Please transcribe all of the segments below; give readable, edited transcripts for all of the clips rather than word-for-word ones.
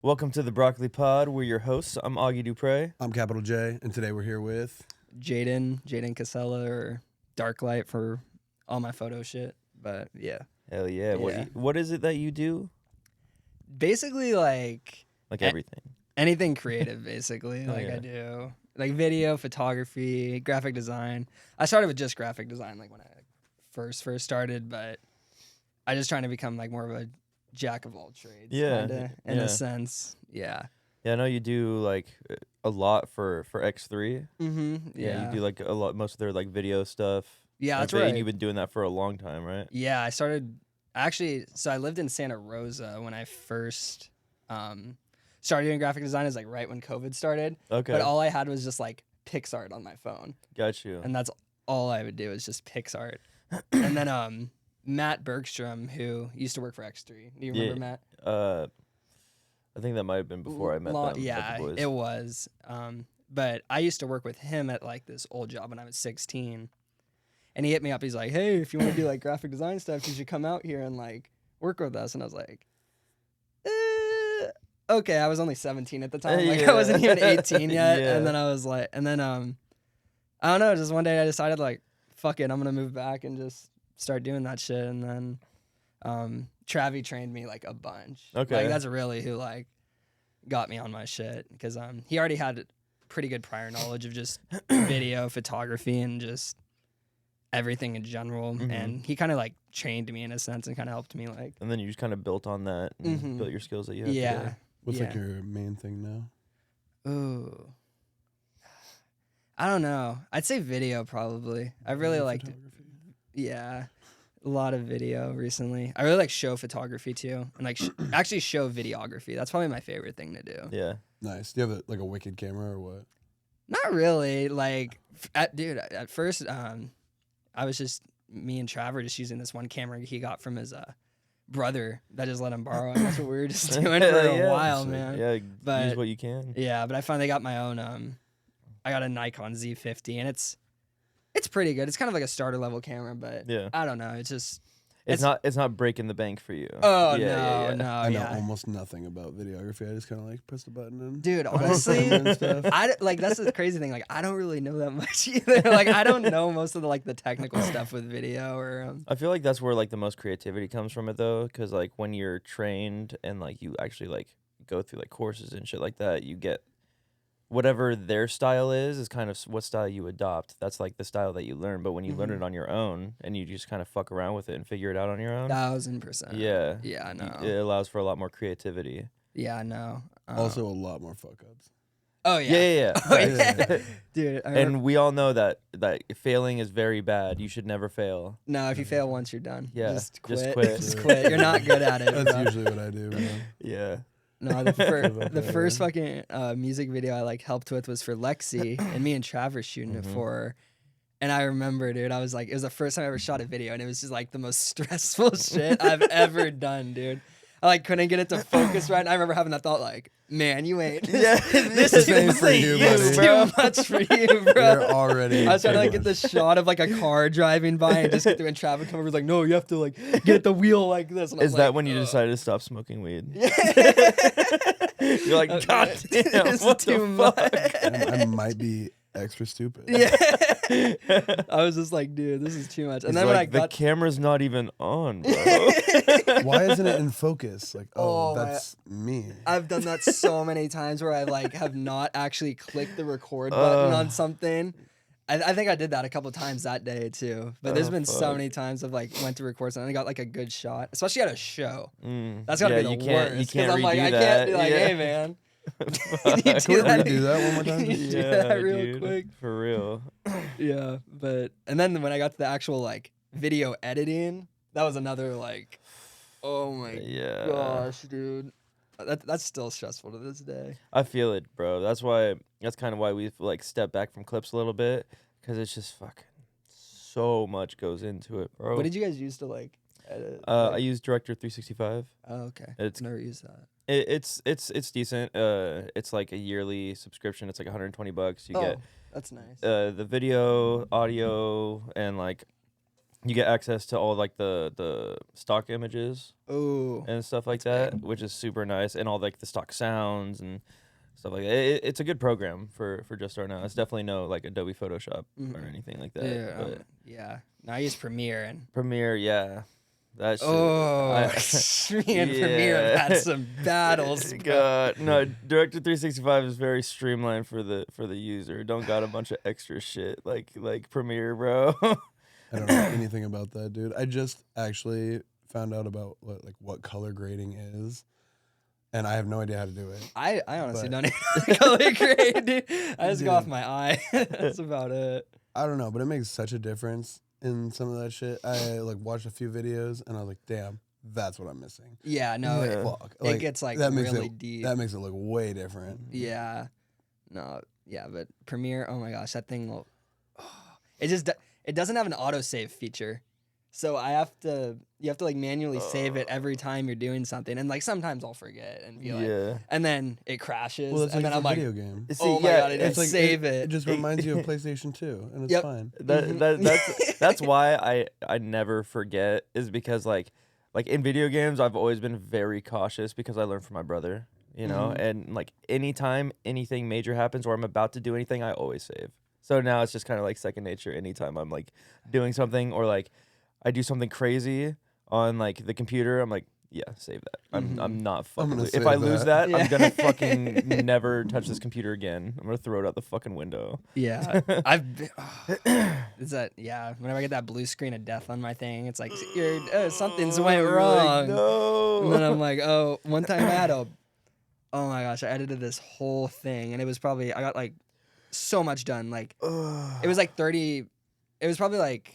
Welcome to the Broccoli Pod. We're your hosts. I'm Augie Dupre. I'm Capital J, and today we're here with Jayden Castella or Darklight for all my photo shit. But yeah. Hell yeah. Yeah. What is it that you do? Basically like Everything. anything creative basically. Oh, like yeah. I do like video, photography, graphic design. I started with just graphic design like when I first started, but I just trying to become like more of a jack of all trades kinda, in a sense. Yeah. Yeah, I know you do like a lot for X3. Mhm. Yeah. You do like a lot, most of their like video stuff. Yeah, that's And right. you've been doing that for a long time, right? Yeah, I started so I lived in Santa Rosa when I first started doing graphic design is like right when COVID started. Okay. But all I had was just like PixArt on my phone. Got you. And that's all I would do is just PixArt. And then Matt Bergstrom, who used to work for X3. Do you remember Matt? I think that might have been before I met them. Yeah, the boys. it was. But I used to work with him at like this old job when I was 16. And he hit me up. He's like, "Hey, if you want to do like graphic design stuff, you should come out here and like work with us." And I was like, okay. I was only 17 at the time. Like I wasn't even 18 yet. Yeah. And then I was like, I don't know. Just one day I decided like, fuck it, I'm gonna move back and just start doing that shit. And then Travi trained me like a bunch. Okay. Like that's really who like got me on my shit because he already had pretty good prior knowledge of just video, photography, and just everything in general. Mhm. And he kind of like trained me in a sense and kind of helped me like. And then you just kind of built on that and Mhm. built your skills that you have Yeah. today. what's like Yeah. your main thing now? Ooh. I don't know. I'd say video probably. I really liked it. Photography. Yeah. A lot of video recently. I really like show photography too. And like actually show videography. That's probably my favorite thing to do. Yeah. Nice. Do you have like a wicked camera or what? Not really. Like at first I was just me and Trevor just using this one camera he got from his brother that just let him borrow. And that's what we were just doing for Yeah. a while, Sick. man. Yeah. But- use what you can. Yeah, but I finally got my own. I got a Nikon Z50, and it's pretty good. It's kind of like a starter level camera, but Yeah. I don't know. It's just It's not breaking the bank for you. oh Yeah. no, I know yeah, almost nothing about videography. I just kind of like press the button and dude. put on Honestly, camera and stuff. that's the crazy thing. Like I don't really know that much either. Like I don't know most of the technical stuff with video or. I feel like that's where like the most creativity comes from it though, because like when you're trained and like you actually like go through like courses and shit like that, you get whatever their style is kind of what style you adopt. That's like the style that you learn. But when you learn it on your own and you just kind of fuck around with it and figure it out on your own, 1000%. yeah, Yeah, I know. it allows for a lot more creativity. Yeah, I know. Also, a lot more fuck ups. Oh Yeah, yeah. yeah, Oh, yeah. yeah. Dude. I remember, And we all know that failing is very bad. You should never fail. no, if you fail once, you're done. Yeah, Just just quit. quit. Just quit. You're not good at it. That's bro. usually what I do. Bro. Yeah. No, the Okay. first fucking music video I like helped with was for Lexi, and me and Travis shooting it for her. And I remember, dude, I was like, it was the first time I ever shot a video, and it was just like the most stressful shit I've ever done, dude. I like couldn't get it to focus right. And I remember having that thought, like, man, you ain't. This This ain't for you, It's buddy. too much for you, bro. You're already. I was trying to like too get the much. shot of like a car driving by and just get through, and Travis come over was like, no, you have to like get the wheel like this. And I Is was that like, when you "Ugh." decided to stop smoking weed? Yeah. You're like, God damn, It's what too the fuck? much. I might be extra stupid. Yeah. I was just like, dude, this is too much. And It's then when I like, the got camera's not even on, bro. Why isn't it in focus? Like, Oh, that's me. I've done that so many times where I like have not actually clicked the record button on something. I think I did that a couple times that day too. But there's Oh, been so fuck. many times I've like went to record something and got like a good shot, especially at a show. Mm. That's gotta Yeah, be the you can't, worst. You can't I'm like, redo I that. can't be like, yeah. hey man. Fuck. You Can we that- redo that one more time? You do Yeah, that real dude, quick. For real. Yeah, but and then when I got to the actual like video editing, that was another like, oh my Yeah. gosh, dude, that's still stressful to this day. I feel it, bro. That's kind of why we've like stepped back from clips a little bit, because it's just fucking so much goes into it, bro. What did you guys use to like edit? I use Director 365. Oh, okay. It's Never used that. it's decent. It's like a yearly subscription. It's like $120. You get That's nice. the video, audio, and like you get access to all like the stock images Oh, and stuff like That's that, which is super nice, and all like the stock sounds and stuff like that. It's a good program for just starting out. It's definitely no like Adobe Photoshop or anything like that. yeah, But yeah. No, I use Premiere and. Premiere, yeah, that shit. Me and Premiere have had Yeah. some battles, bro. God, no, Director 365 is very streamlined for the user. Don't got a bunch of extra shit like Premiere, bro. I don't know anything about that, dude. I just actually found out about what color grading is, and I have no idea how to do it. I honestly But- don't even color grade, dude. I just go Dude. off my eye. That's about it. I don't know, but it makes such a difference in some of that shit. I like watched a few videos, and I was like, damn, that's what I'm missing. Yeah, no, Yeah. Fuck. it gets like that makes really it, deep. That makes it look way different. Yeah, no, yeah, but Premiere, oh my gosh, that thing will. It doesn't have an autosave feature, so you have to like manually save it every time you're doing something, and like sometimes I'll forget and be like, Yeah. and then it crashes, Well, it's and like then I'm a like, video game. See, oh my yeah, god, I didn't It's like save it it. just reminds you of PlayStation 2, and it's Yep. fine. That's why I never forget, is because like in video games I've always been very cautious because I learned from my brother, you know, and like anytime anything major happens or I'm about to do anything, I always save. So now it's just kind of like second nature. Anytime I'm like doing something or like I do something crazy on like the computer, I'm like, yeah, save that. I'm not fucking. gonna If save I lose that, Yeah. I'm gonna fucking never touch this computer again. I'm gonna throw it out the fucking window. Yeah, I've been. Is that yeah? Whenever I get that blue screen of death on my thing, it's like something's went You're wrong. like, no. And then I'm like, oh, one time I had oh my gosh, I edited this whole thing, and it was probably I got like so much done. Like it was like 30. It was probably like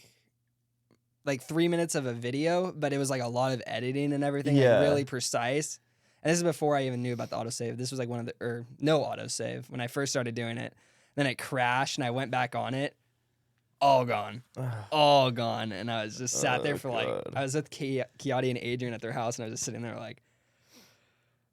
3 minutes of a video, but it was like a lot of editing and everything, Yeah. like really precise. And this is before I even knew about the autosave. This was like no autosave when I first started doing it. Then it crashed, and I went back on it. All gone. All gone. And I was just sat there for like, God. I was with Kiati and Adrian at their house, and I was just sitting there like,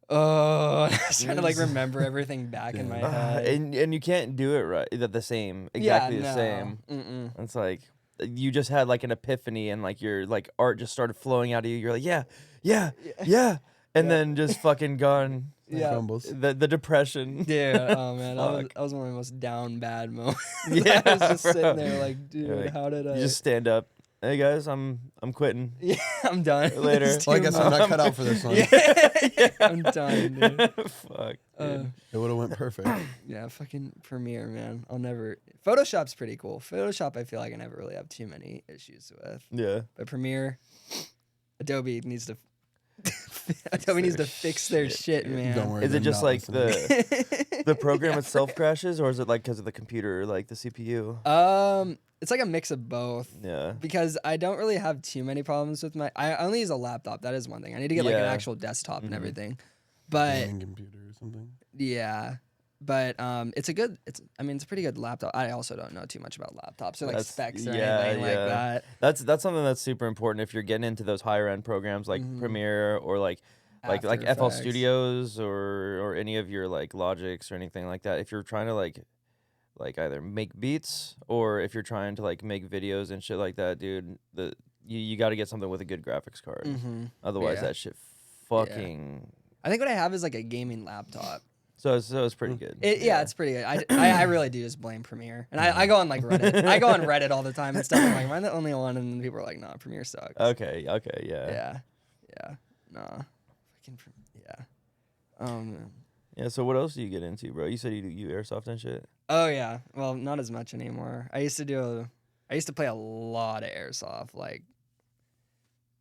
oh, I was trying to like remember everything back in my head. And you can't do it right. The same, exactly the same. Mm-mm. It's like you just had like an epiphany, and like your like art just started flowing out of you. You're like, yeah, and then just fucking gone. It Yeah. crumbles. The depression. Dude, oh man, Fuck. that was one of the most down bad moments. Yeah, I was just bro. sitting there like, dude, You're like, how did I? You just stand up. Hey guys, I'm quitting. Yeah, I'm done. Later. It's Well, I too guess I'm much. not cut out for this one. Yeah, I'm done, dude. Fuck. Uh, Dude. It would have went perfect. yeah, fucking Premiere, man. I'll never. Photoshop's pretty cool. Photoshop, I feel like I never really have too many issues with. Yeah. But Premiere, Adobe needs to. Adobe needs to fix their shit, man. Don't worry. Is it they're just not like listening. the program itself crashes, or is it like because of the computer, like the CPU? It's like a mix of both. Yeah. Because I don't really have too many problems with I only use a laptop. That is one thing. I need to get like an Yeah. actual desktop and Mhm. everything. But Gaming computer or something. yeah. But it's a pretty good laptop. I also don't know too much about laptops or like That's- specs or yeah, anything like yeah. that. That's something that's super important if you're getting into those higher end programs like Mhm. Premiere or like After FL Effects. Studios or any of your like Logics or anything like that. If you're trying to like either make beats or if you're trying to like make videos and shit like that, dude, you got to get something with a good graphics card. Mm-hmm. Otherwise, Yeah. that shit fucking. I think what I have is like a gaming laptop. So it's pretty good. Yeah, it's pretty good. I really do just blame Premiere. And I go on like Reddit. I go on Reddit all the time and stuff. I'm like, am I the only one? And people are like, nah, Premiere sucks. Okay, yeah. Yeah. Nah. Fucking yeah. Man. Yeah, so what else do you get into, bro? You said you airsoft and shit. Oh yeah. Well, not as much anymore. I used to play a lot of airsoft, like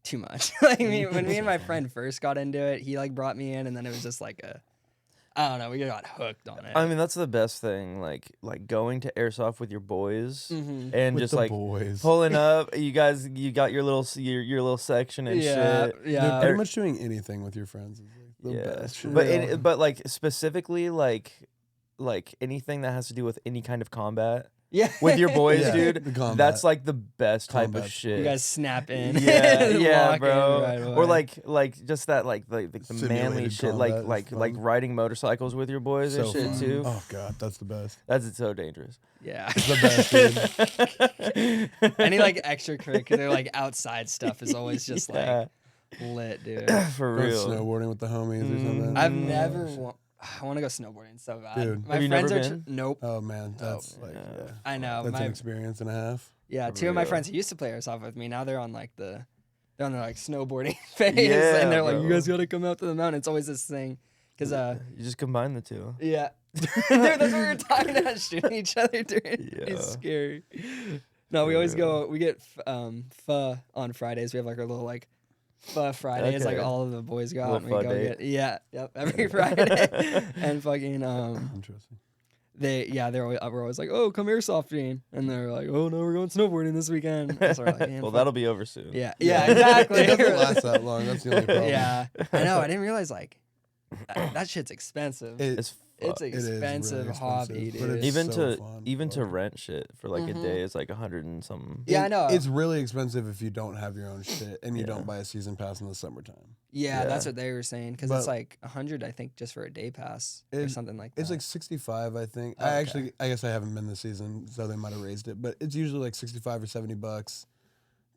too much. Like when me and my friend first got into it, he like brought me in, and then it was just like I don't know, we got hooked on it. I mean, that's the best thing, like going to airsoft with your boys Mhm. and With just the like boys. pulling up. You got your little section and yeah, shit. Dude, yeah. pretty much doing anything with your friends is like the Yeah, best shit. but like specifically like anything that has to do with any kind of combat, Yeah. with your boys, Yeah, the dude. combat. That's like the best type of Combat. shit. You guys snap in. Yeah, lock in bro. right Or away. like just that like the manly Simulated shit, combat is like fun. riding motorcycles with your boys and So shit fun. too. Oh god, that's the best. That's so dangerous. Yeah. It's the best, dude. Any like extracurricular like outside stuff is always just Yeah. like lit, dude. For Going real. snowboarding with the homies or something. I've Mm. never. I want to go snowboarding so bad. Dude. My Have you friends never are. been? Nope. Oh man, that's like yeah. yeah. I know. That's My an experience and a half. yeah. For Two of my real. friends who used to play airsoft with me now they're on like the. They're on their like snowboarding phase, Yeah, and they're like, bro. "You guys gotta come out to the mountain." It's always this thing, cause You just combine the two. yeah, dude, that's what we were talking about, shooting each other during. Yeah. It's scary. No, we For always real. go. We get pho on Fridays. We have like our little like pho Fridays. Like Okay. all of the boys go out Little and we pho go date. get yep every Friday and fucking Interesting. we're always like, oh, come airsofting, and they're like, oh no, we're going snowboarding this weekend. So we're like, Well, that'll be over soon. yeah exactly. It doesn't last that long. That's the only problem. Yeah, I know. I didn't realize like that shit's expensive. It's It's fuck. an It is really expensive hobby, expensive, but dude. it's even so to fun. even to Fuck. rent shit for like a Mhm. day is like 100 and something. Yeah, I know. It's really expensive if you don't have your own shit and you Yeah. don't buy a season pass in the summertime. Yeah, that's Yeah. what they were saying because But- it's like 100, I think, just for a day pass or It- something like that. It's like 65, I think. Oh, okay. I guess I haven't been this season, so they might have raised it, but it's usually like 65 or $70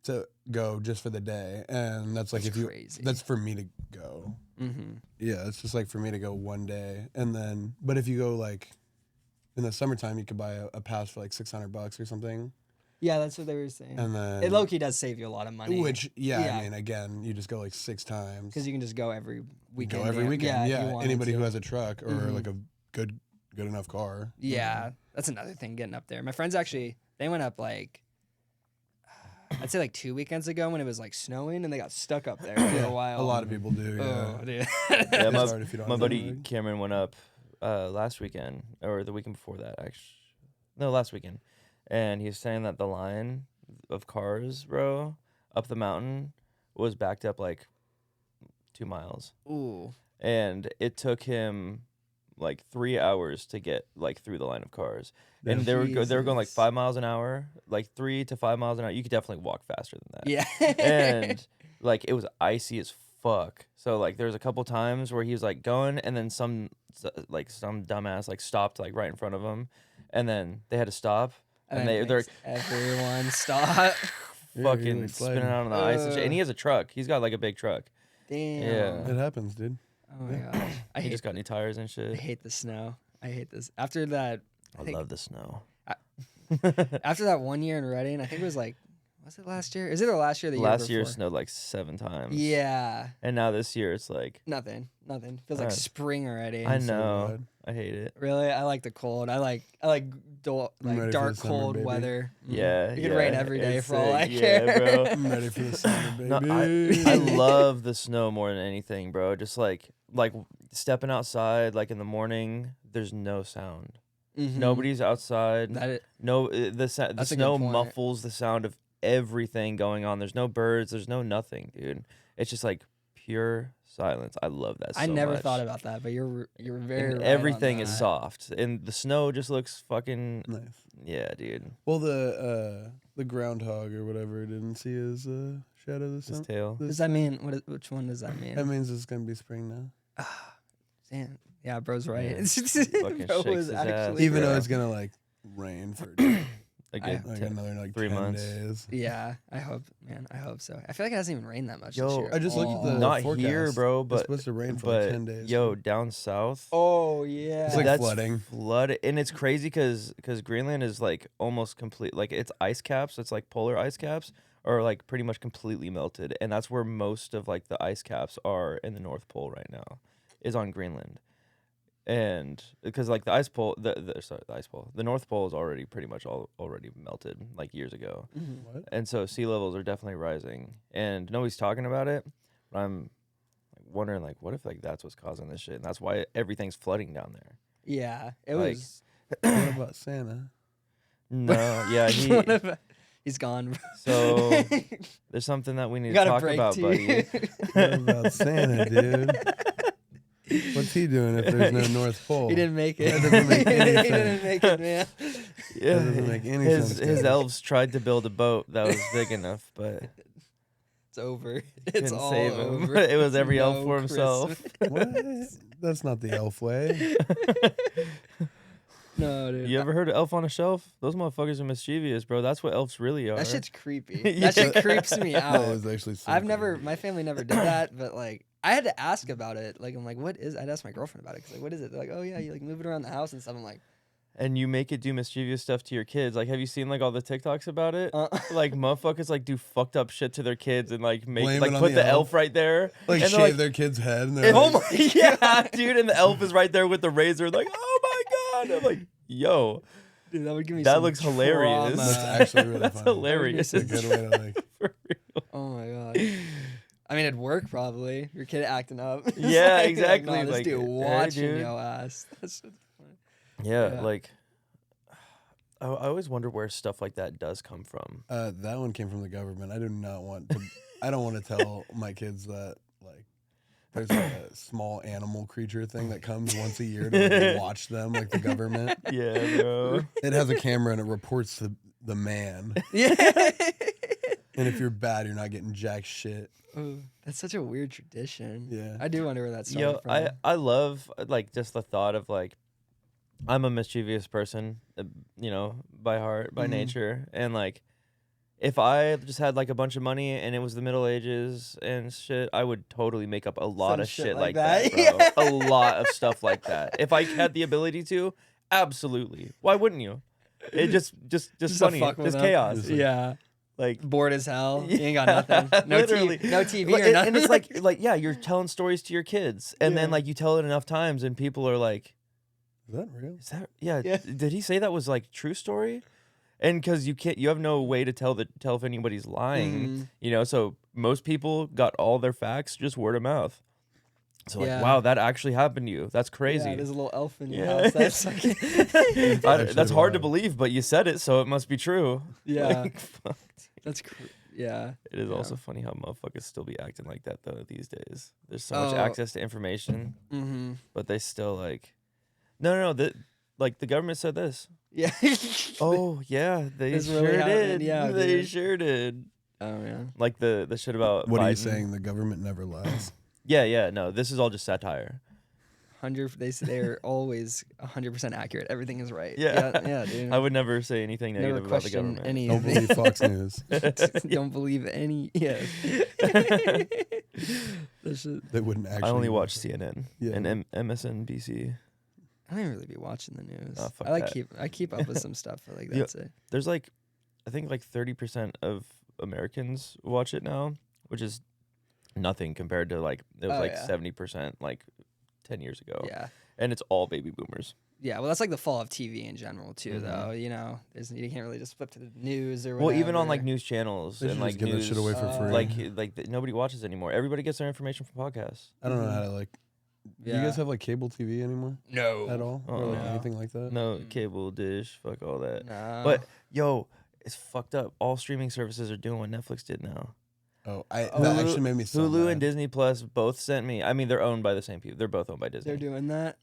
to go just for the day, and that's like That's if you crazy. that's for me to go. Mm-hmm. Yeah, it's just like for me to go one day, and then but if you go like in the summertime, you could buy a pass for like $600 or something, Yeah, that's what they were saying. and then It low key does save you a lot of money. which yeah, Yeah. I mean again, you just go like 6 times. because you can just go every You weekend. go every weekend. if Yeah, you wanted anybody to. who has a truck or Mhm. like a good enough car. Yeah, that's another thing getting up there. My friends actually they went up like I'd say like 2 weekends ago when it was like snowing and they got stuck up there for a while. A lot of people do. Yeah. Oh, dude. Yeah, It's hard if you don't my have buddy anything. Cameron went up last weekend or the weekend before that, actually. No, last weekend, and he was saying that the line of cars, bro, up the mountain was backed up like 2 miles, Ooh. and it took him like 3 hours to get like through the line of cars. And they were going like Jesus. 5 miles an hour, like 3 to 5 miles an hour. You could definitely walk faster than that. Yeah. And like it was icy as fuck. So like there was a couple times where he was like going, and then some dumbass like stopped like right in front of him, and then they had to stop, and then they're makes everyone stop. fucking like spinning sliding. out on the ice and shit. And he has a truck. He's got like a big truck. Damn. Yeah. It happens, dude. Oh my gosh. I He hate just got new tires and I shit. hate the snow. I hate this. After that I think- love the snow. after that 1 year in Reading, I think it was like was it last year? Is it the last year or the year Last year before? snowed like 7 times. Yeah. And now this year it's like Nothing. Feels like Uh, spring already. I so know. glad. I hate it. Really, I like the cold. I like ready dark for the summer, cold baby. weather. Yeah, it could yeah, rain every day it's for all I sick. care. Yeah, bro. I'm ready for the summer, baby. No, I love the snow more than anything, bro. Just like stepping outside like in the morning, there's no sound. Mhm. Nobody's outside. That it, No, the That's a good snow point. muffles the sound of everything going on. There's no birds. There's no nothing, dude. It's just like pure silence. I love that. I so never much. thought about that, but you're very And right everything on is that. soft, and the snow just looks fucking Nice. yeah, dude. Well, the groundhog or whatever didn't see his shadow this His time. tail. What does that mean? Which one does that mean? That means it's gonna be spring now. Damn. Yeah, bro's right. Yeah. Fucking Bro shakes was his ass. actually Even though bro. it's gonna like rain for A I- good like 10 another like 3 10 months. days. Yeah, I hope, man. I hope so. I feel like it hasn't even rained that much this Yo, year. I just looked at the Not forecast. here, bro, It's but supposed to rain for like but 10 days. yo, down south. Oh yeah. It's like that's flooding. flooded, and it's crazy because Greenland is like almost complete, like it's ice caps. It's like polar ice caps are like pretty much completely melted, and that's where most of like the ice caps are in the North Pole right now, is on Greenland, and because like the ice pole, the North Pole is already pretty much already melted like years ago, Mhm. What? and so sea levels are definitely rising, and nobody's talking about it, but I'm like wondering like what if like that's what's causing this shit, and that's why everything's flooding down there. Yeah, it Like, was. What about Santa? No, yeah, What about- he's gone. Bro. so there's something that we need to Got a talk break about, to buddy. you. What about Santa, dude? What's he doing if there's no North Pole? He didn't make it. That doesn't make any He didn't make it, man. Yeah, That doesn't make any his sense, guys. elves tried to build a boat that was big enough, but It's over. It's couldn't all save him. over. It was every elf No for himself. What? That's not the elf way. No, dude. You ever heard of Elf on a Shelf? Those motherfuckers are mischievous, bro. That's what elves really are. That shit's creepy. Yeah. That shit creeps me That out. is actually so I've never, creepy. my family never did that, but like, I had to ask about it. Like, I'm like, what is? I'd ask my girlfriend about it. Cause like, what is it? They're like, oh yeah, you like move it around the house and stuff. I'm like, And you make it do mischievous stuff to your kids. Like, have you seen like all the TikToks about it? Like, motherfuckers like do fucked up shit to their kids and like make Blame like it on put the the elf right there. Like and shave they're like, their kid's head. And they're oh like, my yeah, dude, and the elf is right there with the razor. Like, oh my god. I'm like, yo, dude, that would give me. that some looks hilarious. trauma. That's actually really That's funny. hilarious. It's a good way to like. For real. Oh my god. I mean, it'd work probably. Your kid acting up. It's Yeah, like, exactly, Like, nah, this like, dude hey, watching dude. your ass. That's just funny. Yeah, Yeah. like I always wonder where stuff like that does come from. That one came from the government. I do not want to. I don't want to tell my kids that like there's like a small animal creature thing that comes once a year to like, watch them, like the government. Yeah, bro. It has a camera and it reports to the man. Yeah. And if you're bad, you're not getting jack shit. Ooh, that's such a weird tradition. Yeah. I do wonder where that started Yo, from. I love like just the thought of like I'm a mischievous person, you know, by heart, by Mhm. nature, and like if I just had like a bunch of money and it was the Middle Ages and shit, I would totally make up a lot Some of shit shit like like that, that. bro. Yeah. A lot of stuff like that. If I had the ability to, absolutely. Why wouldn't you? It just to funny, fuck with just them. chaos. Just like- Yeah. Like Bored as hell. You ain't got Yeah, nothing. No literally. TV. No TV Like, or nothing. and it's like yeah, you're telling stories to your kids, and then Yeah. like you tell it enough times, and people are like, Is that real? "Is that yeah? Yeah. Did he say that was like true story?" And because you have no way to tell if anybody's lying, Mhm. you know. So most people got all their facts just word of mouth. So like, Yeah. wow, that actually happened to you. That's crazy. Yeah, there's a little elf in your Yeah. house. That's like, That's hard to wild. believe, but you said it, so it must be true. yeah. Like, fuck. That's yeah. It is Yeah. also funny how motherfuckers still be acting like that though these days. There's so much Oh. access to information, Mm-hmm. but they still like, no, like the government said this. Yeah. Oh yeah, they This sure really happened, did. yeah, they dude. sure did. Oh yeah. Like the shit about What are you Biden. saying? The government never lies. Yeah, no, this is all just satire. 100. They're always 100% accurate. Everything is right. Yeah. Yeah, dude. I would never say anything never negative about the question government. any. Don't believe Fox News. Don't believe any. Yeah. That shit. They wouldn't actually. I only watch CNN Yeah. and MSNBC. I don't even really be watching the news. Oh, fuck I like that. I keep up with some stuff, but like Yeah. that's it. There's like, I think like 30% of Americans watch it now, which is nothing compared to like it was Oh, like yeah. 70% like 10 years ago. Yeah. And it's all baby boomers. Yeah, well, that's like the fall of TV in general too, Mhm. though. You know, you can't really just flip to the news or Well, whatever. even on like news channels They and should like just give that news, shit away for free. like nobody watches anymore. Everybody gets their information from podcasts. I don't know how to like. Do you guys have like cable TV anymore no at all, or like Uh-uh. anything like that? No Mm. cable, dish, fuck all that. No. But yo, it's fucked up. All streaming services are doing what Netflix did now. Oh, Oh. that actually made me so Hulu mad. and Disney Plus both sent me. I mean, they're owned by the same people. They're both owned by Disney. they're doing that.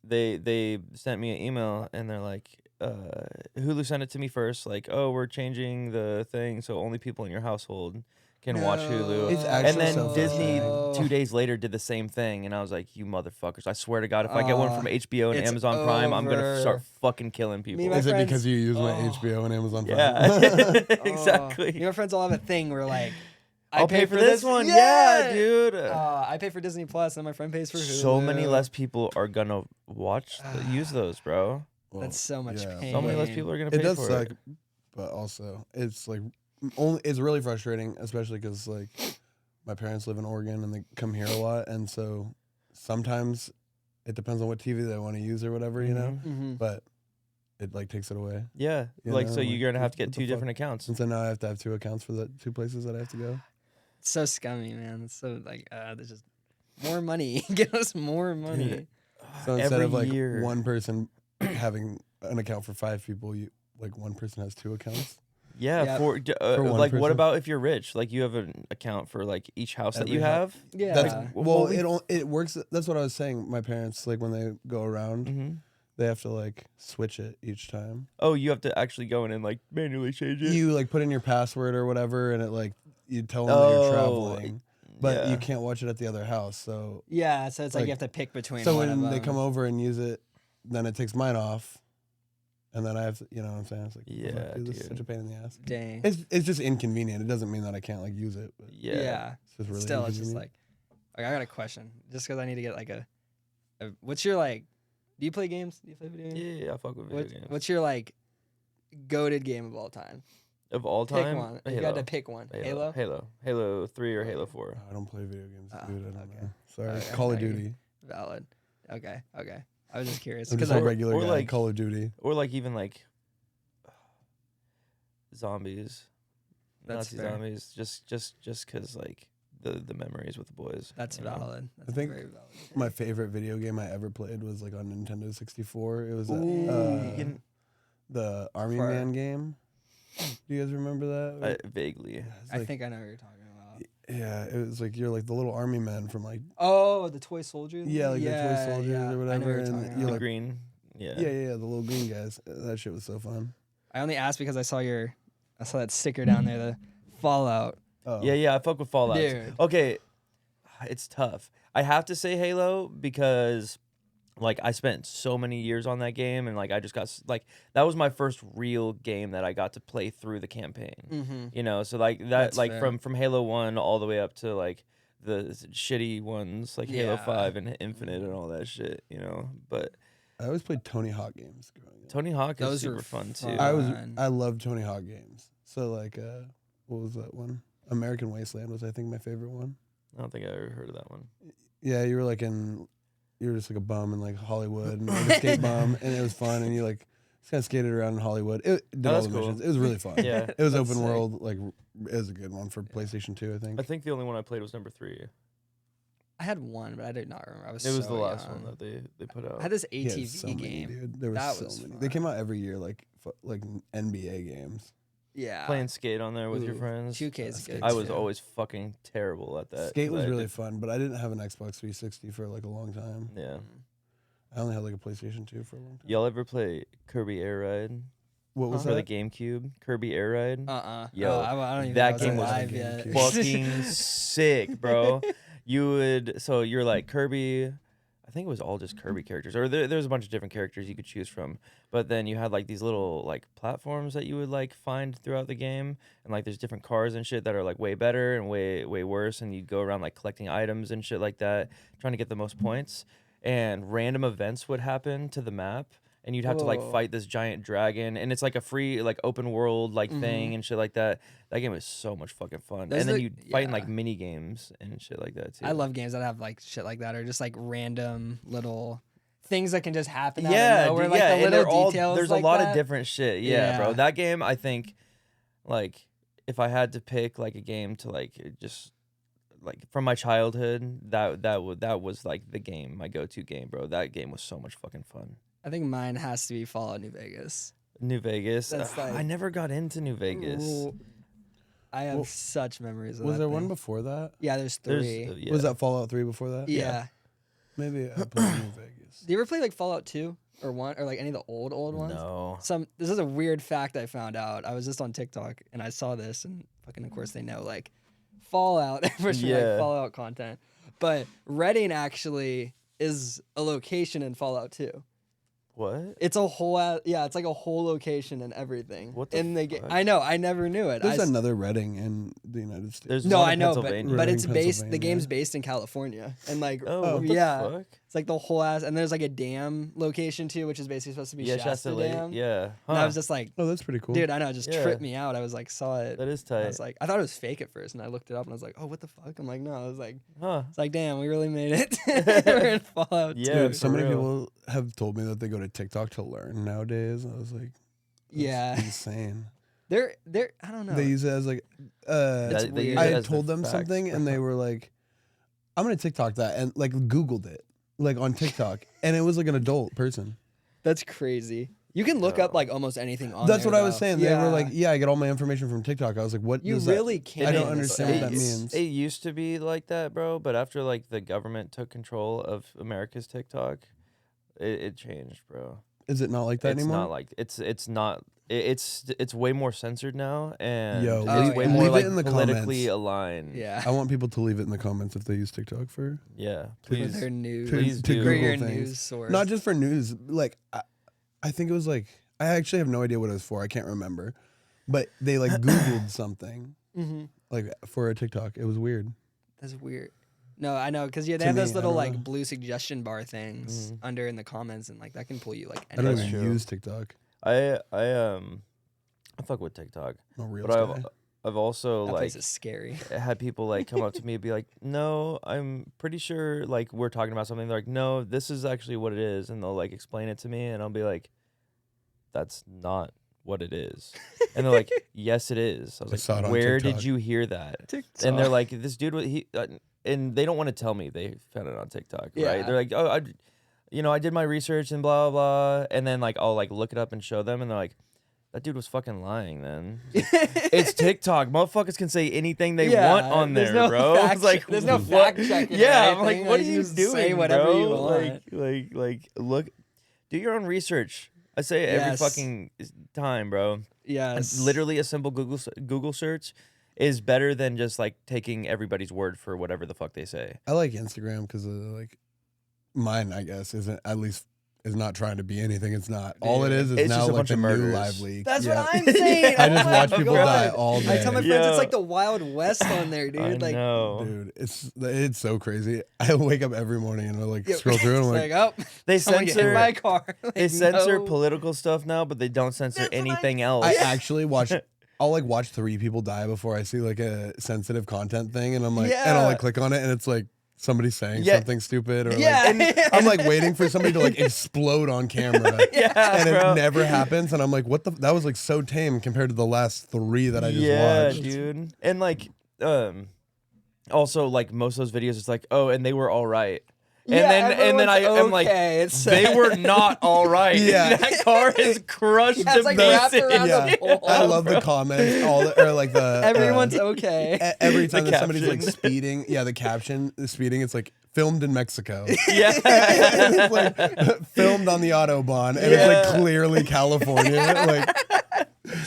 They sent me an email and they're like, Hulu sent it to me first, like, oh, we're changing the thing so only people in your household can watch Hulu. It's And actually then so Disney frustrating. 2 days later did the same thing, and I was like, you motherfuckers! I swear to God, if I get one from HBO and it's Amazon Prime, I'm gonna over. start fucking killing people. My Is it friends- because you use my Oh. HBO and Amazon Prime? Yeah, Oh, exactly. me and my friends all have a thing where like, I'll pay for this one. Yeah, dude. I pay for Disney Plus, and my friend pays for Hulu. So many less people are gonna watch, use those, bro. Well, That's so much yeah. pain. So many less people are gonna pay It does for suck, it. but also it's like only it's really frustrating, especially because like my parents live in Oregon and they come here a lot, and so sometimes it depends on what TV they want to use or whatever, you know. Mm-hmm. But it like takes it away. Yeah, You like know, so you're gonna have to what get the two fuck? different accounts. And so now I have to have two accounts for the two places that I have to go. It's so scummy, man. It's so like, there's just more money. Give us more money. So instead Every of like year. one person having an account for 5 people, you like one person has 2 accounts. Yeah, Yeah. for one like what person. about if you're rich? Like you have an account for like each house that Every you hou- have. Yeah. That's well, holy it works. That's what I was saying. My parents like when they go around, Mm-hmm. They have to like switch it each time. Oh, you have to actually go in and like manually change it. You like put in your password or whatever, and it like you tell them that you're traveling, but yeah. you can't watch it at the other house. So Yeah, so it's like Like, you have to pick between so one of when they them. come over and use it, then it takes mine off, and then I have to, you know what I'm saying? It's like, Yeah, fuck, dude, this is dude. such a pain in the ass. Dang. It's just inconvenient. It doesn't mean that I can't like use it. But Yeah. it's just really Still, it's just inconvenient. like I got a question. Just because I need to get like a what's your like? Do you play games? Do you play video games? Yeah, I fuck with video games. What's your like goated game of all time? Of all Pick time? one. Halo. You got to pick one. Halo. Halo 3 or Halo 4. I don't play video games, Oh, dude. I don't okay. know. Sorry, Okay, Call of I get Duty. Valid. Okay. I was just curious I'm because just a I- regular or guy. like- Call of Duty. Or like even like zombies. That's Nazi fair. zombies. Just cause like the memories with the boys. that's you know? valid. That's think very valid. My favorite video game I ever played was like on Nintendo 64. It was Ooh. the Army For- Man game. Do you guys remember that? Vaguely. It's I like- think I know what you're talking about. Yeah, it was like you're like the little army men from like Oh, the toy soldiers. the toy soldiers or I know whatever, what you're and talking you're The about. like green. Yeah. yeah, the little green guys. That shit was so fun. I only asked because I saw that sticker down there, the Fallout. Oh. Yeah, I fuck with Fallout. Dude. Okay, it's tough. I have to say Halo because, like, I spent so many years on that game, and like, I just got like that was my first real game that I got to play through the campaign. Mm-hmm. You know, so like that, That's like fair. from Halo 1 all the way up to like the shitty ones like Halo Yeah. 5 and Infinite and all that shit. You know, but I always played Tony Hawk games growing up. Tony Hawk is Those super were fun too. fun. I love Tony Hawk games. So like what was that one? American Wasteland was I think my favorite one. I don't think I ever heard of that one. Yeah, you were just like a bum in like Hollywood and like a skate bum, and it was fun, and you like just kind of skated around in Hollywood. It did all that's the cool. missions. It was really fun. Yeah, It was That's open sick. world, like it was a good one for PlayStation 2, I think. I think the only one I played was number 3. I had one, but I did not remember. I was It was so the last young. one that they put out. I had this He had ATV so many, game. dude. There That were was so many. fun. They came out every year, like NBA games. Yeah. Playing skate on there with your Ooh, friends. 2K is Skate good. I was too. always fucking terrible at that. Skate 'cause was I really did- fun, but I didn't have an Xbox 360 for like a long time. Yeah. I only had like a PlayStation 2 for a long time. Y'all ever play Kirby Air Ride What was for the that? GameCube? Kirby Air Ride. I Yo, don't even that think game I was alive yet. Fucking sick, bro. You're like Kirby. I think it was all just Kirby characters, or there's a bunch of different characters you could choose from. But then you had like these little like platforms that you would like find throughout the game, and like there's different cars and shit that are like way better and way worse, and you'd go around like collecting items and shit like that, trying to get the most points. And random events would happen to the map, and you'd have to like Whoa. fight this giant dragon, and it's like a free like open world like Mhm. thing and shit like that. That game is so much fucking fun. Those and then are- you fight in like yeah. mini games and shit like that too. I love games that have like shit like that, or just like random little things that can just happen. Yeah, out of nowhere, dude, like yeah, the and little they're all details. there's like a lot that. of different shit. Yeah, bro. Yeah. That game, I think, like, if I had to pick like a game to like just like from my childhood, that was like the game, my go-to game, bro. That game was so much fucking fun. I think mine has to be Fallout New Vegas. New Vegas. That's I like- never got into New Vegas. Ooh, I have Well, such memories of Was that there one thing. before that? Yeah, there's There's, three. yeah. Was that Fallout 3 before that? yeah. Maybe I played New Vegas. Do you ever play like Fallout 2 or 1 or like any of the old ones? No. This is a weird fact I found out. I was just on TikTok and I saw this, and fucking of course they know like Fallout for sure, Yeah. like Fallout content. But Reading actually is a location in Fallout 2. What? It's a whole it's like a whole location and everything. What the in the game. fuck? I know, I never knew it. There's I s- another Reading in the United States. There's no, one in I know, but Pennsylvania. it's Reading, based. The Pennsylvania. game's based in California, and like Oh, what the yeah, fuck? it's like the whole ass. And there's like a dam location too, which is basically supposed to be Yeah, Shasta Shasta Lake. Dam. Yeah. And I Huh. was just like, Oh, that's pretty cool. dude, I know, it just Yeah. tripped me out. I was like, saw it. That is I tight. was like, I thought it was fake at first, and I looked it up, and I was like, oh, what the fuck? I'm like, no, I was like, Huh. it's like, damn, we really made it. We're in Fallout. Yeah, 2. Dude, so for many real. people have told me that they go to TikTok to learn nowadays. I was like, that's Yeah. insane. They're I don't know. They use it as like, It's They weird. use I it had as told the them facts, something bro. and they were like, I'm gonna TikTok that, and like Googled it, like on TikTok, and it was like an adult person. That's crazy. You can look up like almost anything on That's there, what I was though. saying. They were like, yeah, I get all my information from TikTok. I was like, what? you does really that? can't. I don't understand what that means. It used to be like that, bro. But after like the government took control of America's TikTok, It changed, bro. Is it not like that It's anymore? not like it's not. It's way more censored now, and Yo, it's way yeah. more leave it like in the politically comments. aligned. Yeah. I want people to leave it in the comments if they use TikTok for Yeah, For please. their news. please to do. For Google your things. news source. Not just for news. Like I think it was like I actually have no idea what it was for. I can't remember, but they like Googled something like for a TikTok. It was weird. That's weird. No, I know, because they To have me, those I little don't like know. blue suggestion bar things Mhm. under in the comments, and like that can pull you like I don't anywhere. even true. use TikTok. I fuck with TikTok, I'm a real but guy. I've also That like place is scary. had people like come up to me and be like, "No, I'm pretty sure like we're talking about something." They're like, "No, this is actually what it is," and they'll like explain it to me, and I'll be like, "That's not what it is," and they're like, "Yes, it is." I was I saw it like, on "Where did TikTok." you hear that?" TikTok. And they're like, "This dude was he," and they don't want to tell me they found it on TikTok, Yeah. right? They're like, "Oh, I did my research and blah blah," blah. And then like I'll like look it up and show them, and they're like, "That dude was fucking lying." Then it's TikTok. Motherfuckers can say anything they want on there's there, no bro. Fact It's like, there's no what? fact checking. Yeah, or I'm like, anything. what are You you just doing, say whatever bro? you want. Like, look, do your own research. I say it every Yes. fucking time, bro. Yes. Literally, a simple Google search is better than just like taking everybody's word for whatever the fuck they say. I like Instagram because like mine, I guess, isn't at least is not trying to be anything. It's not. All it is It's now just a like bunch the of new murders. live leak. That's Yeah. what I'm saying. I Oh just my watch people die God. all day. I tell my friends Yeah. it's like the Wild West on there, dude. I like, know. Dude, it's so crazy. I wake up every morning and I like yeah, scroll through and I'm it's like, oh, They someone get hit by a censor. car. Like, They censor no. political stuff now, but they don't censor That's what anything else. I actually watch. I'll like watch 3 people die before I see like a sensitive content thing, and I'm like, and I'll like click on it, and it's like somebody saying Yeah. something stupid, or Yeah. like I'm like waiting for somebody to like explode on camera, Yeah, and bro. it never happens, and I'm like, what the? That was like so tame compared to the last 3 that I just Yeah, watched. dude. And like, also like most of those videos, it's like, oh, and they were all right. And Yeah, then I am like, okay. It's they were not all right. Yeah. That car is crushed Yeah, to it's like wrapped pieces. around Yeah, the pole. I love the comments, or like the Everyone's okay. every time that somebody's like caption. speeding, the caption, the speeding, it's like filmed in Mexico. Yeah. And it's like filmed on the Autobahn, and it's Yeah. like clearly California, like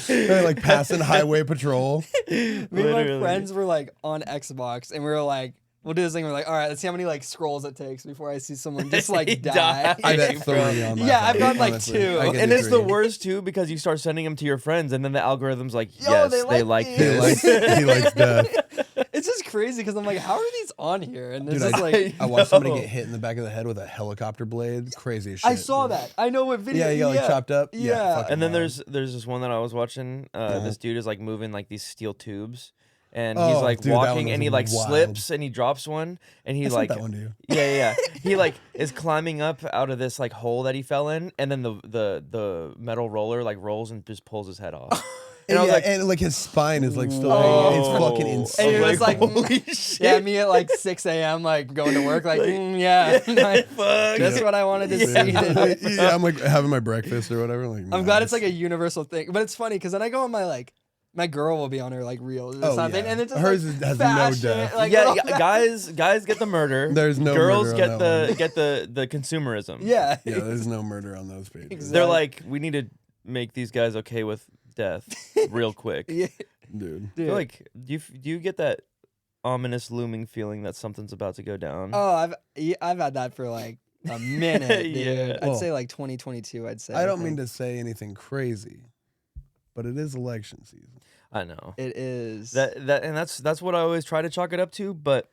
they're like passing highway patrol. Me and my Literally. friends were like on Xbox, and we were like, we'll do this thing. We're like, all right, let's see how many like scrolls it takes before I see someone just like die. I bet Hey, 3 bro. on my Yeah, I've phone, got, like, honestly. 2. I can And do it's the 3. worst too because you start sending them to your friends, and then the algorithm's like, Yo, yes, they they like like He these. this. likes, he likes death. It's just crazy because I'm like, how are these on here? And there's Dude, just like, I watched somebody No. get hit in the back of the head with a helicopter blade. Crazy as shit. I saw dude. that. I know what video. Yeah, you got like chopped up. Yeah. fucking And then wild. there's this one that I was watching. This dude is like moving like these steel tubes, and Oh, he's like dude, that one walking, and was he like wild. slips, and he drops one, and he I sent like that one to you. yeah. He like is climbing up out of this like hole that he fell in, and then the metal roller like rolls and just pulls his head off. And I was like, and like his spine is like still "Whoa." hanging. It's fucking I insane. And it was like, holy shit. yeah, me at like 6 a.m. like going to work, like, yeah, Fuck. that's what I wanted to see. Yeah, I'm like having my breakfast or whatever. Like, I'm glad it's nice. like a universal thing, but it's funny because then I go on my like, my girl will be on her like reels or Oh, something, yeah. and it's just Hers like, has no fashion, depth. Like, Yeah, little guys get the murder. There's no girls murder get on the that get the consumerism. yeah, Yeah, there's no murder on those pages. Exactly. They're like, we need to make these guys okay with death real quick. yeah, Dude. I feel like do you get that ominous looming feeling that something's about to go down? Oh, I've had that for like a minute, dude. Yeah. I'd Well, say like 2022. I'd say. I don't mean to say anything crazy, but it is election season. I know. It is. That's what I always try to chalk it up to, but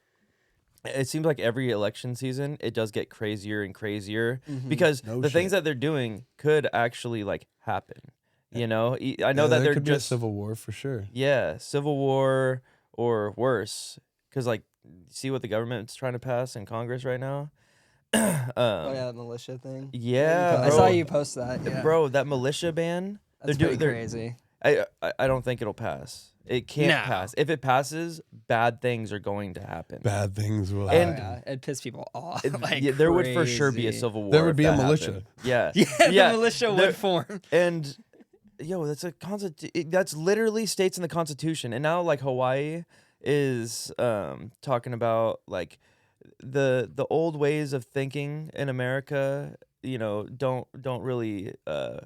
it seems like every election season it does get crazier and crazier because No the things shit. that they're doing could actually like happen. You know, I know Yeah, that there they're could be a just civil war for sure. yeah, civil war or worse, because like see what the government's trying to pass in Congress right now. Oh yeah, that militia thing. Yeah, I bro. saw you post that. Yeah. Bro, that militia ban. That's they're pretty they're- crazy. I don't think it'll pass. It can't No. pass. If it passes, bad things are going to happen. Bad things will And- happen. It'd piss people off. It- like yeah, there would for sure be a crazy. civil war. There would if be a that militia. happened. Yeah. Yeah, the militia there- would form. And yo, that's that's literally states in the Constitution. And now like Hawaii is talking about like the old ways of thinking in America. don't really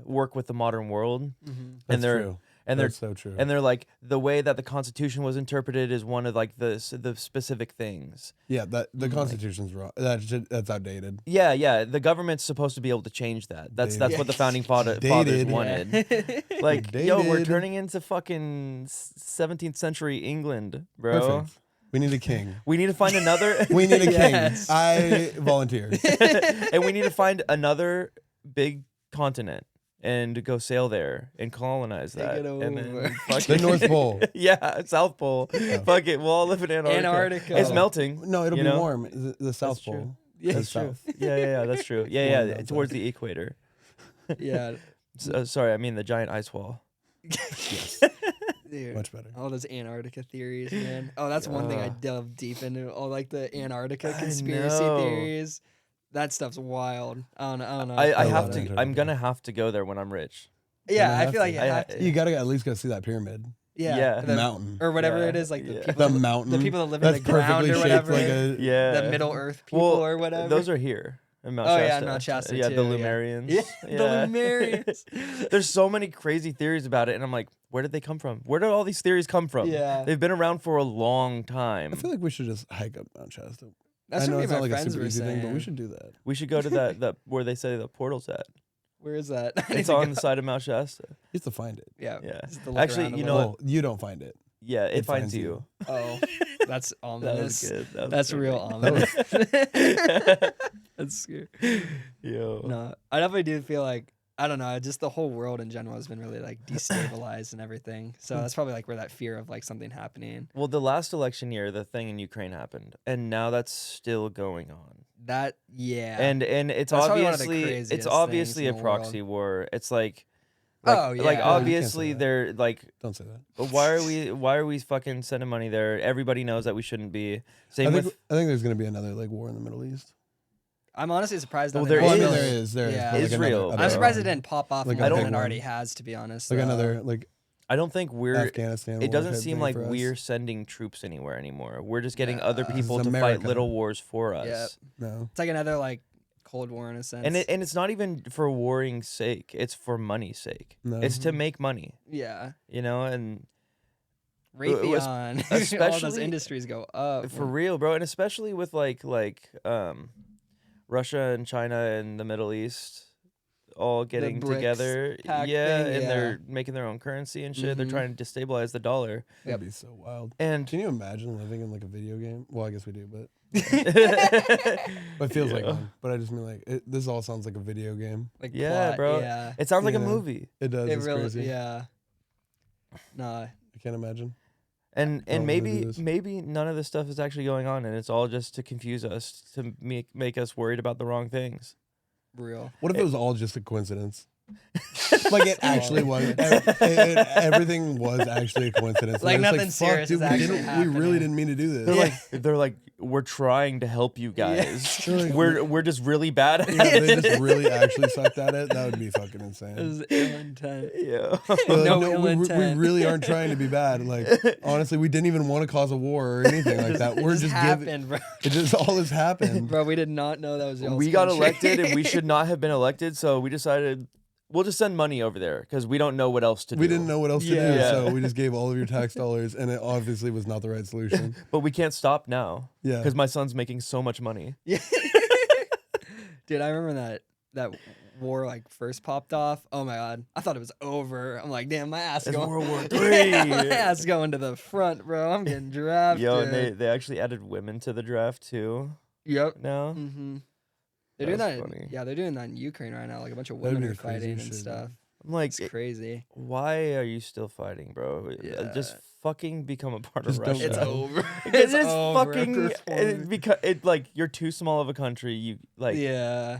work with the modern world, Mhm. That's and they're true. and they're That's so true. and they're like the way that the Constitution was interpreted is one of like the specific things. Yeah, that the Mm, like- Constitution's wrong. That's outdated. Yeah. The government's supposed to be able to change that. That's Dated. what the founding fathers Dated. wanted. Yeah. Like, yo, we're Dated. turning into fucking 17th century England, bro. Perfect. We need a king. We need to find another. We need a Yes. king. I volunteer. And we need to find another big continent and go sail there and colonize Take that. it And over. then fuck The it. North Pole. Yeah, South Pole. Fuck it. We'll all live in Antarctica. Antarctica. It's melting. No, it'll you be know? warm. The South true. Pole. Yeah, That's True. south. Yeah, that's true. Warm Yeah, down towards south. the equator. Yeah. Sorry, I mean the giant ice wall. Yes. Dude. Much better. All those Antarctica theories, man. Oh, that's one thing I Yeah. delve deep into. All like the Antarctica I conspiracy know. theories. That stuff's wild. I don't know. I I have love to. Antarctica. I'm gonna have to go there when I'm rich. Yeah, Gonna I have feel like to. you have to. You gotta at least go see that pyramid. Yeah. Yeah. The mountain. Or whatever Yeah, it is, like the yeah. people, The mountain. the people that live in That's the ground perfectly or shaped whatever. like a. Yeah. The Middle Earth people Well, or whatever. Those are here. In Mount Oh, Shasta. yeah, Mount Shasta Yeah, too, the yeah. Lumerians. Yeah, the Lumerians. There's so many crazy theories about it, and I'm like, where did they come from? Where did all these theories come from? Yeah. They've been around for a long time. I feel like we should just hike up Mount Shasta. That's I know what me it's and not my like a friends super were easy thing, but we saying. should do that. We should go to that where they say the portal's at. Where is that? I need It's to on go. the side of Mount Shasta. You have to find it. Yeah. Yeah. just to look Actually, around a you know little. what? Well, you don't find it. Yeah, it finds finds you. you. Oh, that's That ominous. was good. That was That's perfect. real ominous. That's scary. Yo. No, I definitely do feel like I don't know. Just the whole world in general has been really like destabilized and everything. So that's probably like where that fear of like something happening. Well, the last election year, the thing in Ukraine happened, and now that's still going on. That yeah. And it's That's probably one of the obviously craziest it's things obviously in a the proxy war. It's like Oh, like yeah. Oh, you can't obviously say that. they're like, Don't say that. but why are we fucking sending money there? Everybody knows that we shouldn't be. Same I with think there's gonna be another like war in the Middle East. I'm honestly surprised. Well, nothing there Well, I else mean, is. there is. There is. Yeah. but, like, Israel. another- I'm surprised it other- didn't pop off Like more a than big it already one. has. To be honest, Like though. another like I don't think we're. Afghanistan. It war doesn't type seem thing like for us. we're sending troops anywhere anymore. We're just getting other Nah. people This to is fight America. little wars for us. Yep. No. It's like another like Cold War in a sense. And it's not even for warring's sake. It's for money's sake. No. It's to make money, yeah, you know, and Raytheon, all those especially- industries go up. for real, bro, and especially with like Russia and China and the Middle East all getting BRICS together. pact Yeah, thing, and yeah. they're making their own currency and shit. They're Mhm. trying to destabilize the dollar. That'd be so wild. And Can you imagine living in like a video game? Well, I guess we do, but it feels like Yeah. one. But I just mean like this all sounds like a video game. like Yeah, plot, bro. Yeah, It sounds like a Yeah. movie. It does. it It's really. crazy. Yeah. Nah. I can't imagine. And wanna do maybe this. maybe none of this stuff is actually going on, and it's all just to confuse us, to make us worried about the wrong things. Real. What if it was all just a coincidence? Like it actually was. Everything was actually a coincidence. Like And I was nothing serious dude, is actually we happening." really didn't mean to do They're this. they're like, we're trying to help you guys. They're like, We're just really bad at yeah, it. they just really actually sucked at it. That would be fucking It insane. was ill intent. Yeah. They're like, No no, ill we intent." really aren't trying to be bad. Like honestly, we didn't even want to cause a war or anything like that. We're It just happened, giving. bro. It just all this happened. Bro, we did not know that was y'all's We got country. elected, and we should not have been elected. So we decided we'll just send money over there because we don't know what else to do. We didn't know what else to do, Yeah. so we just gave all of your tax dollars, and it obviously was not the right solution. But we can't stop now Yeah, because my son's making so much money. Yeah. Dude, I remember that war like first popped off. Oh my god, I thought it was over. I'm like, damn, my ass It's going. World War III. my ass going to the front, bro. I'm getting drafted. Yo, and they actually added women to the draft too Yep. now. Mm-hmm. They're That doing was that. funny. Yeah, they're doing that in Ukraine right now. Like a bunch of That'd women be are the craziest fighting and shit, stuff. dude. I'm like, It's crazy. why are you still fighting, bro? Yeah. Just fucking become a part Just of don't Russia. It's Yeah. over. It's just over at fucking this point. because it like you're too small of a country. You like. Yeah.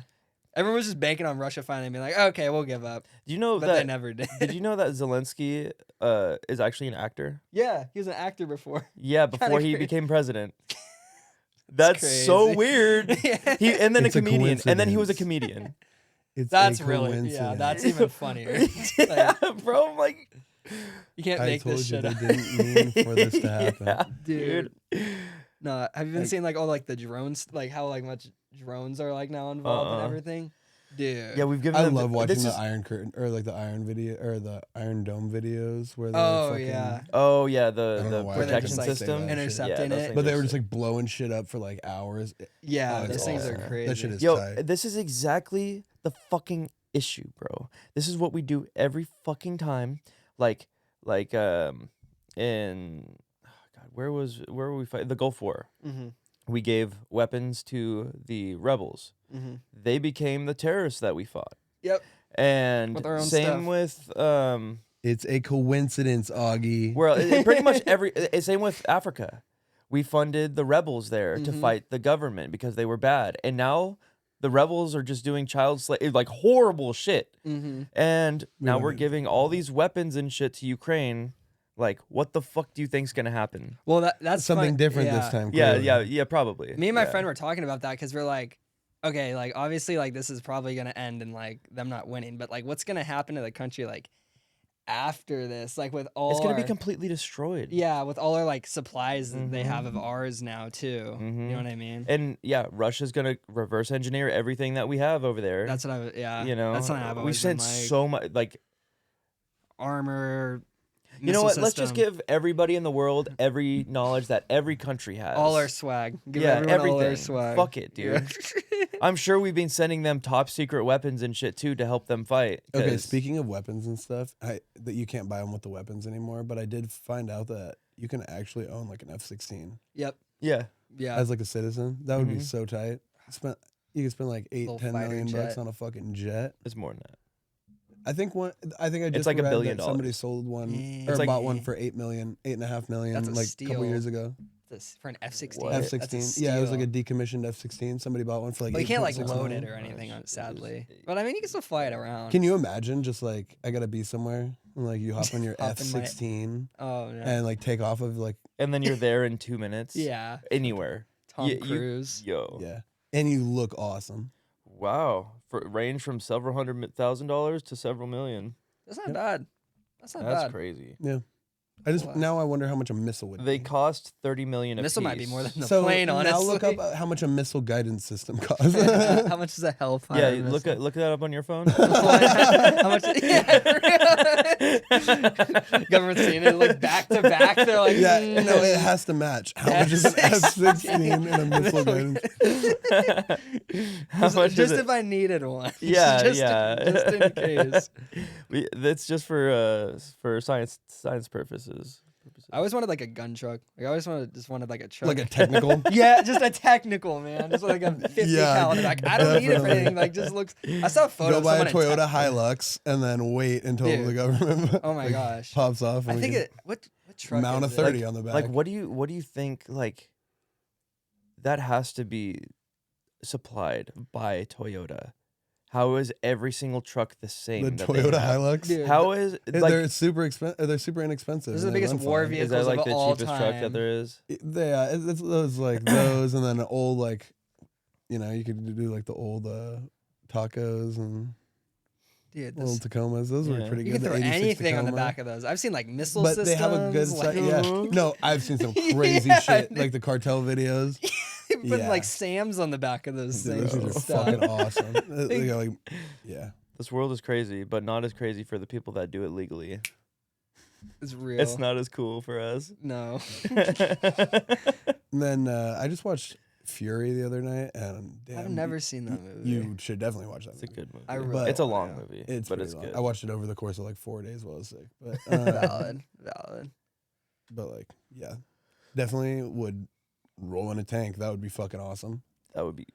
Everyone was just banking on Russia finally being like, okay, we'll give up. Do you know But they that? never did. Did you know that Zelensky is actually an actor? Yeah, he was an actor before. Yeah, before he crazy. became president. That's so crazy. weird. Yeah. And then It's a a comedian, and then he was a coincidence. comedian. it's That's a really, coincidence. yeah, that's even funnier. Yeah, bro. I'm like, You can't I make told this you shit they up. didn't mean for this to happen. Yeah, Dude. dude. No, have you been Like- seeing like all like the drones, like how like much drones are like now involved and Uh-uh. everything? Dude. Yeah, we've given I them love watching this the is- Iron Curtain or like the Iron video or the Iron Dome videos where they're Oh, fucking, yeah. Oh yeah, I don't know the why Where they're protection just, like, system. intercepting those it. things but they are were just sick. like blowing shit up for like hours. Yeah, Oh, it's those things are awesome. crazy. That shit is Yo, tight. this is exactly the fucking issue, bro. This is what we do every fucking time. Like in God, where were we fighting? The Gulf War. Mm-hmm. We gave weapons to the rebels. Mm-hmm. They became the terrorists that we fought. Yep. And With our own same stuff. with It's a coincidence, Augie. well, pretty much same with Africa. We funded the rebels there to fight the government because they were bad. And now the rebels are just doing child slave, like horrible shit. Mm-hmm. And now don't we're need to giving all these weapons and shit to Ukraine. Like, what the fuck do you think's gonna happen? Well, that's Something fun- different yeah. this time. Yeah, clearly. yeah, probably. Me and my Yeah. friend were talking about that because we're like, okay, like obviously, like this is probably gonna end in like them not winning, but like, what's gonna happen to the country like after this? Like with all It's gonna be our- completely destroyed. yeah, with all our like supplies that they Mhm. have of ours now too. You Mhm. know what I mean? And yeah, Russia's gonna reverse engineer everything that we have over there. That's what I was. Yeah, you know, that's something I've we always sent been like, so much. Like, armor. you know missile what? Let's just system, give everybody in the world every knowledge that every country has. all our swag. Give yeah, everyone everything. all our swag. Fuck it, dude. Yeah. I'm sure we've been sending them top secret weapons and shit too to help them fight. Okay, 'cause- speaking of weapons and stuff, that you can't buy them with the weapons anymore. But I did find out that you can actually own like an F-16 Yep. Yeah. Yeah. as like a citizen. That would be Mhm. so tight. You could spend like Little 8-10 fighter million bucks jet. on a fucking jet. It's more than that. I think I just like $1 read billion. that somebody sold one Yeah. or It's like- bought one for 8 million, 8.5 million, That's a like a steal. couple years ago. This for an F-16. What? F-16, yeah, it was like a decommissioned F-16. Somebody bought one for like. But you can't like 8.6 load million. it or anything on it, shit, sadly. it is- But I mean, you can still fly it around. Can you imagine just like I gotta be somewhere and like you hop on your Hop in my- F-16 Oh no. and like take off of like And then you're there in 2 minutes. Yeah. Anywhere. Tom you- Cruise. Yo. yeah, and you look awesome. Wow. For range from several $100,000 to several million. That's not Yep. bad. That's not That's bad. crazy. I just Wow. now I wonder how much a missile would They be. cost $30 million a Missile might be piece. more than the So plane, honestly. now look up how much a missile guidance system costs. How much is a Hellfire? Yeah, look that up on your phone. How much? Yeah, government's seeing it like back to back. They're like, Yeah, no, it has to match. How much is an F-16 and a missile guidance? How much just is if it? I needed one. Yeah, just, yeah. Just in case. That's just for science purposes. I always wanted like a gun truck. Like I always wanted like a truck. Like a technical. yeah, just a technical man, just like a 50 Yeah, caliber. Like I don't need it for definitely. anything. Like just looks. I saw a photo. Go of buy a someone in Toyota Texas. Hilux and then wait until Dude. the government Oh my like, gosh. pops off. I And think we it. What truck? mount a is it? 30 on the back. Like, what do you think? Like, that has to be supplied by Toyota. How is every single truck the same? the that they Toyota have? Hilux. Dude, How is like? They're super expensive. They're super inexpensive. This is and the they biggest run war fine. vehicle. Is that vehicles like of the all cheapest truck that time. there is? Yeah, it's like those, and then old like, you could do like the old tacos and Dude, old this, Tacomas. Those were Yeah. pretty you good. can the throw 86 anything on the Tacoma. back of those. I've seen like missile But systems. they have a good like, side. Yeah. No, I've seen some crazy Yeah, shit, dude. like the cartel videos. Putting Yeah. like Sam's on the back of those Dude, things. those and are stuff. fucking awesome. They got, like, yeah. This world is crazy, but not as crazy for the people that do it legally. It's real. It's not as cool for us. No. And then I just watched Fury the other night, and damn, I've never seen that movie. You should definitely watch that. It's a movie. good movie. I really But it's a wanna. long movie, It's but pretty it's long. good. I watched it over the course of like 4 days while I was sick. But Valid. Valid. but like yeah, definitely would roll in a tank. That would be fucking awesome. That would be.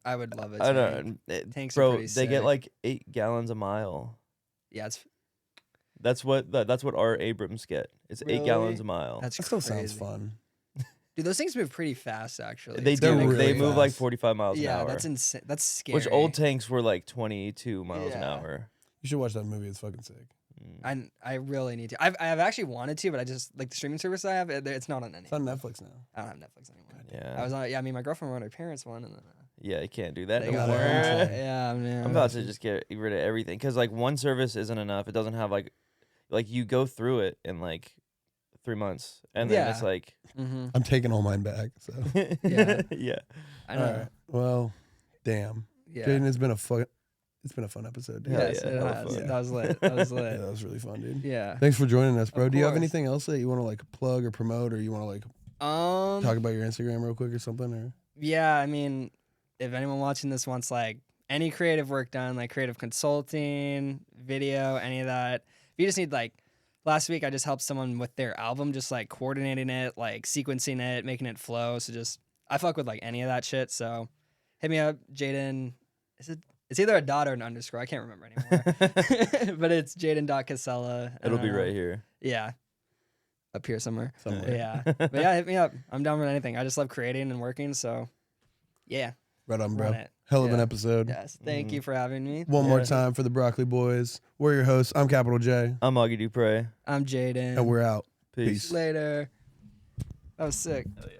I would love it. I don't. Tanks are Bro, pretty they get sick. like 8 gallons a mile. Yeah, it's That's what our Abrams get. It's 8 Really? gallons a mile. that's That still crazy. sounds fun. Dude, those things move pretty fast. Actually, They It's do. kinda really They crazy. move like fast. 45 miles an Yeah, hour. that's insane. That's scary. Which old tanks were like 22 miles an Yeah. hour. You should watch that movie. It's fucking sick. I really need to. I've actually wanted to, but I just like the streaming service I have. It's not on any. It's on Netflix now. I don't have Netflix anymore. Yeah. I was on. Yeah, I mean, my girlfriend went on her parents' one, and then Yeah, you can't do that they no got more. her. Yeah, man. I'm about to just get rid of everything because like one service isn't enough. It doesn't have like you go through it in like 3 months and then it's Yeah. like Mm-hmm. I'm taking all mine back. So Yeah. yeah. I know. all right. Well, damn. Yeah. Jayden, it's been a it's been a fun episode, dude. Hell Yes, yeah, it hella has. fun. That was lit. That was Yeah, lit. that was really fun, dude. Yeah. Thanks for joining us, bro. Of Do you have course. anything else that you want to like plug or promote, or you want to like talk about your Instagram real quick or something? Or Yeah, I mean, if anyone watching this wants like any creative work done, like creative consulting, video, any of that, if you just need like, last week I just helped someone with their album, just like coordinating it, like sequencing it, making it flow. So just, I fuck with like any of that shit. So hit me up, Jayden. It's either a dot or an underscore. I can't remember anymore. But it's Jayden.Casella. It'll be right here. Yeah. Up here somewhere. somewhere. Yeah. But yeah, hit me up. I'm down for anything. I just love creating and working. So yeah. Right on, bro. Run it. Hell of an Yeah. episode. Yes. Thank you for having me. One more Yeah. time for the Broccoli Boys. We're your hosts. I'm Capital J, I'm Augie Dupre. I'm Jayden. and we're out. Peace. Peace. Later. That was sick. Hell yeah.